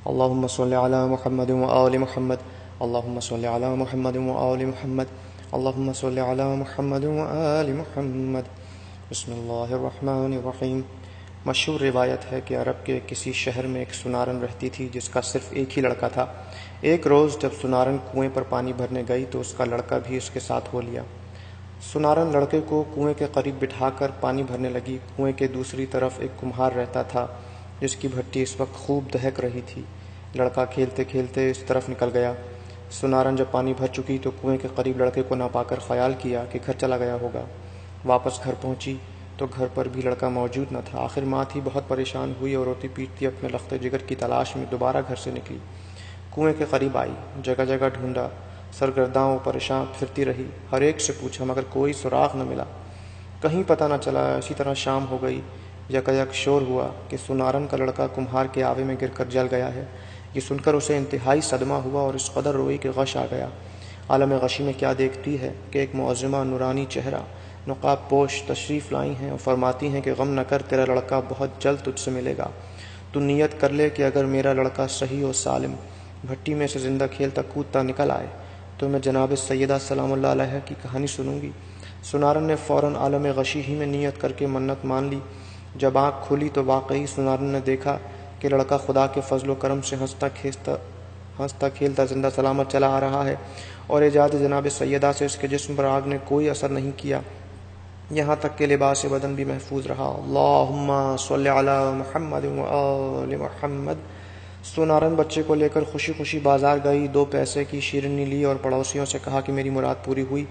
اللهم صل على محمد وآل محمد اللهم صل على محمد وآل محمد اللهم صل على محمد وآل محمد بسم اللہ الرحمن الرحیم۔ مشہور روایت ہے کہ عرب کے کسی شہر میں ایک سنارن رہتی تھی جس کا صرف ایک ہی لڑکا تھا۔ ایک روز جب سنارن کنویں پر پانی بھرنے گئی تو اس کا لڑکا بھی اس کے ساتھ ہو لیا۔ سنارن لڑکے کو کنویں کے قریب بٹھا کر پانی بھرنے لگی۔ کنویں کے دوسری طرف ایک کمہار رہتا تھا جس کی بھٹی اس وقت خوب دہک رہی تھی۔ لڑکا کھیلتے کھیلتے اس طرف نکل گیا۔ سنارن جب پانی بھر چکی تو کنویں کے قریب لڑکے کو نہ پا کر خیال کیا کہ گھر چلا گیا ہوگا۔ واپس گھر پہنچی تو گھر پر بھی لڑکا موجود نہ تھا۔ آخر ماں تھی بہت پریشان ہوئی اور روتی پیٹتی اپنے لخت جگر کی تلاش میں دوبارہ گھر سے نکلی۔ کنویں کے قریب آئی، جگہ جگہ ڈھونڈا، سرگرداں و پریشان پھرتی رہی، ہر ایک سے پوچھا مگر کوئی سراغ نہ ملا، کہیں پتہ نہ چلا۔ اسی طرح شام ہو گئی۔ یکایک شور ہوا کہ سنارن کا لڑکا کمہار کے آوے میں گر کر جل گیا ہے۔ یہ سن کر اسے انتہائی صدمہ ہوا اور اس قدر روئی کہ غش آ گیا۔ عالم غشی میں کیا دیکھتی ہے کہ ایک معظمہ نورانی چہرہ نقاب پوش تشریف لائی ہیں اور فرماتی ہیں کہ غم نہ کر، تیرا لڑکا بہت جلد تجھ سے ملے گا۔ تو نیت کر لے کہ اگر میرا لڑکا صحیح و سالم بھٹی میں سے زندہ کھیلتا کودتا نکل آئے تو میں جناب سیدہ سلام اللہ علیہ کی کہانی سنوں گی۔ سنارن نے فوراً عالم غشی ہی میں نیت کر کے منت مان لی۔ جب آنکھ کھلی تو واقعی سنارن نے دیکھا کہ لڑکا خدا کے فضل و کرم سے ہنستا کھیلتا زندہ سلامت چلا آ رہا ہے اور ایجاد جناب سیدہ سے اس کے جسم پر آگ نے کوئی اثر نہیں کیا، یہاں تک کہ لباس بدن بھی محفوظ رہا۔ اللہم صلی علی محمد وآل محمد۔ سنارن بچے کو لے کر خوشی خوشی بازار گئی، 2 پیسے کی شیرنی لی اور پڑوسیوں سے کہا کہ میری مراد پوری ہوئی،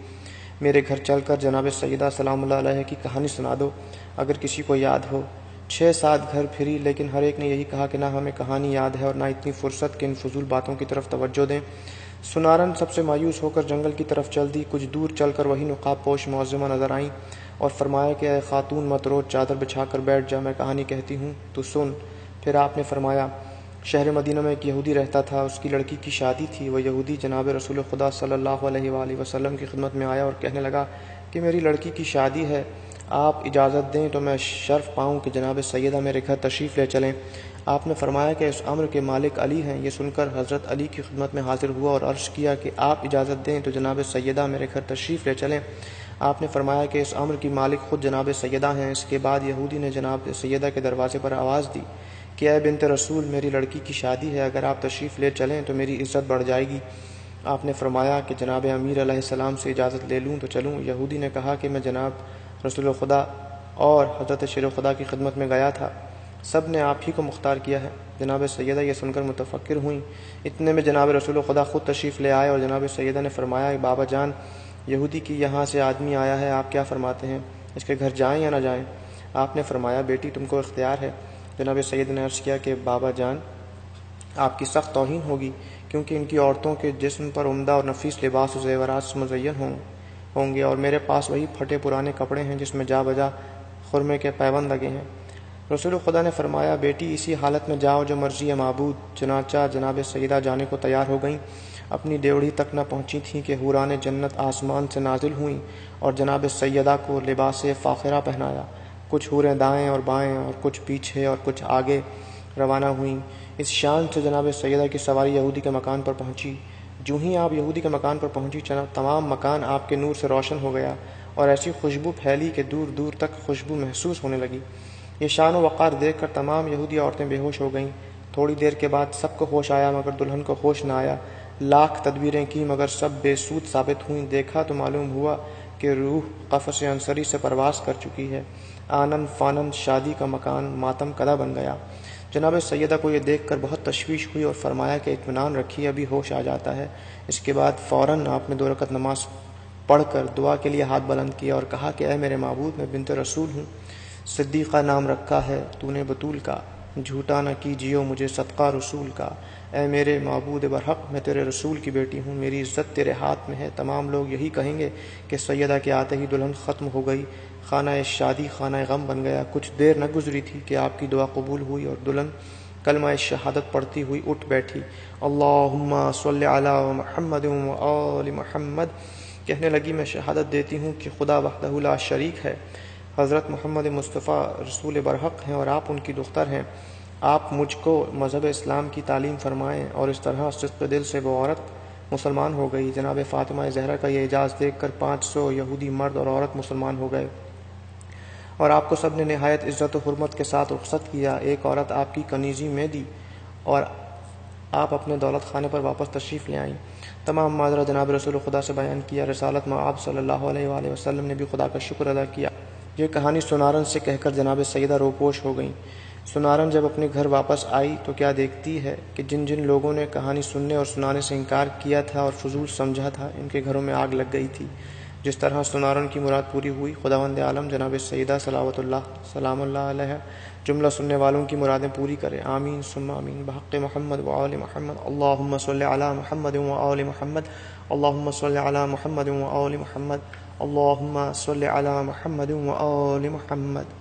میرے گھر چل کر جناب سیدہ سلام اللہ علیہ کی کہانی سنا دو اگر کسی کو یاد ہو۔ 6-7 گھر پھری لیکن ہر ایک نے یہی کہا کہ نہ ہمیں کہانی یاد ہے اور نہ اتنی فرصت کہ ان فضول باتوں کی طرف توجہ دیں۔ سنارن سب سے مایوس ہو کر جنگل کی طرف چل دی۔ کچھ دور چل کر وہی نقاب پوش معظمہ نظر آئیں اور فرمایا کہ اے خاتون مت رو، چادر بچھا کر بیٹھ جا، میں کہانی کہتی ہوں تو سن۔ پھر آپ نے فرمایا شہر مدینہ میں ایک یہودی رہتا تھا، اس کی لڑکی کی شادی تھی۔ وہ یہودی جناب رسول خدا صلی اللہ علیہ وآلہ وسلم کی خدمت میں آیا اور کہنے لگا کہ میری لڑکی کی شادی ہے، آپ اجازت دیں تو میں شرف پاؤں کہ جناب سیدہ میرے گھر تشریف لے چلیں۔ آپ نے فرمایا کہ اس امر کے مالک علی ہیں۔ یہ سن کر حضرت علی کی خدمت میں حاضر ہوا اور عرض کیا کہ آپ اجازت دیں تو جناب سیدہ میرے گھر تشریف لے چلیں۔ آپ نے فرمایا کہ اس امر کی مالک خود جناب سیدہ ہیں۔ اس کے بعد یہودی نے جناب سیدہ کے دروازے پر آواز دی کہ اے بنت رسول، میری لڑکی کی شادی ہے، اگر آپ تشریف لے چلیں تو میری عزت بڑھ جائے گی۔ آپ نے فرمایا کہ جناب امیر علیہ السلام سے اجازت لے لوں تو چلوں؟ یہودی نے کہا کہ میں جناب رسول خدا اور حضرت شیر خدا کی خدمت میں گیا تھا، سب نے آپ ہی کو مختار کیا ہے۔ جناب سیدہ یہ سن کر متفکر ہوئیں۔ اتنے میں جناب رسول خدا خود تشریف لے آئے اور جناب سیدہ نے فرمایا کہ بابا جان، یہودی کی یہاں سے آدمی آیا ہے، آپ کیا فرماتے ہیں، اس کے گھر جائیں یا نہ جائیں؟ آپ نے فرمایا بیٹی تم کو اختیار ہے۔ جناب سید نے عرض کیا کہ بابا جان، آپ کی سخت توہین ہوگی کیونکہ ان کی عورتوں کے جسم پر عمدہ اور نفیس لباس و زیورات سے مزین ہوں گے اور میرے پاس وہی پھٹے پرانے کپڑے ہیں جس میں جا بجا خرمے کے پیوند لگے ہیں۔ رسول خدا نے فرمایا بیٹی اسی حالت میں جاؤ جو مرضی ہے معبود۔ چنانچہ جناب سیدہ جانے کو تیار ہو گئیں۔ اپنی ڈیوڑی تک نہ پہنچی تھیں کہ حوران جنت آسمان سے نازل ہوئیں اور جناب سیدہ کو لباس فاخرہ پہنایا۔ کچھ حوریں دائیں اور بائیں اور کچھ پیچھے اور کچھ آگے روانہ ہوئیں۔ اس شان سے جناب سیدہ کی سواری یہودی کے مکان پر پہنچی۔ جو ہی آپ یہودی کے مکان پر پہنچی تمام مکان آپ کے نور سے روشن ہو گیا اور ایسی خوشبو پھیلی کہ دور دور تک خوشبو محسوس ہونے لگی۔ یہ شان و وقار دیکھ کر تمام یہودی عورتیں بے ہوش ہو گئیں۔ تھوڑی دیر کے بعد سب کو ہوش آیا مگر دلہن کو ہوش نہ آیا۔ لاکھ تدبیریں کی مگر سب بے سود ثابت ہوئیں۔ دیکھا تو معلوم ہوا کہ روح قفس عنصری سے پرواز کر چکی ہے۔ آنن فانن شادی کا مکان ماتم کدہ بن گیا۔ جناب سیدہ کو یہ دیکھ کر بہت تشویش ہوئی اور فرمایا کہ اطمینان رکھیے، ابھی ہوش آ جاتا ہے۔ اس کے بعد فوراً آپ نے 2 رکعت نماز پڑھ کر دعا کے لیے ہاتھ بلند کیا اور کہا کہ اے میرے معبود، میں بنت رسول ہوں، صدیقہ نام رکھا ہے تو نے بطول کا، جھوٹا نہ کیجیو مجھے صدقہ رسول کا۔ اے میرے معبود برحق، میں تیرے رسول کی بیٹی ہوں، میری عزت تیرے ہاتھ میں ہے۔ تمام لوگ یہی کہیں گے کہ سیدہ کے آتے ہی دلہن ختم ہو گئی، خانہ شادی خانہ غم بن گیا۔ کچھ دیر نہ گزری تھی کہ آپ کی دعا قبول ہوئی اور دلہن کلمہ شہادت پڑھتی ہوئی اٹھ بیٹھی۔ اللہم صلی علی محمد وآل محمد، کہنے لگی میں شہادت دیتی ہوں کہ خدا وحدہ لا شریک ہے، حضرت محمد مصطفیٰ رسول برحق ہیں اور آپ ان کی دختر ہیں۔ آپ مجھ کو مذہب اسلام کی تعلیم فرمائیں۔ اور اس طرح صدق دل سے وہ عورت مسلمان ہو گئی۔ جناب فاطمہ زہرا کا یہ اعجاز دیکھ کر 500 یہودی مرد اور عورت مسلمان ہو گئے، اور آپ کو سب نے نہایت عزت و حرمت کے ساتھ رخصت کیا۔ ایک عورت آپ کی کنیزی میں دی اور آپ اپنے دولت خانے پر واپس تشریف لے آئیں۔ تمام ماجرا جناب رسول خدا سے بیان کیا۔ رسالت مآب صلی اللہ علیہ وآلہ وسلم نے بھی خدا کا شکر ادا کیا۔ یہ کہانی سنارن سے کہہ کر جناب سیدہ روپوش ہو گئیں۔ سنارن جب اپنے گھر واپس آئی تو کیا دیکھتی ہے کہ جن جن لوگوں نے کہانی سننے اور سنانے سے انکار کیا تھا اور فضول سمجھا تھا، ان کے گھروں میں آگ لگ گئی تھی۔ جس طرح سنارن کی مراد پوری ہوئی، خداوند عالم جناب سیدہ صلوات اللہ سلام اللہ علیہ جملہ سننے والوں کی مرادیں پوری کرے۔ آمین ثم آمین بحق محمد وآل محمد۔ اللہم صلی علی محمد وآل محمد۔ اللہم صلی علی محمد وآل محمد۔ اللہم صلی علی محمد وآل محمد۔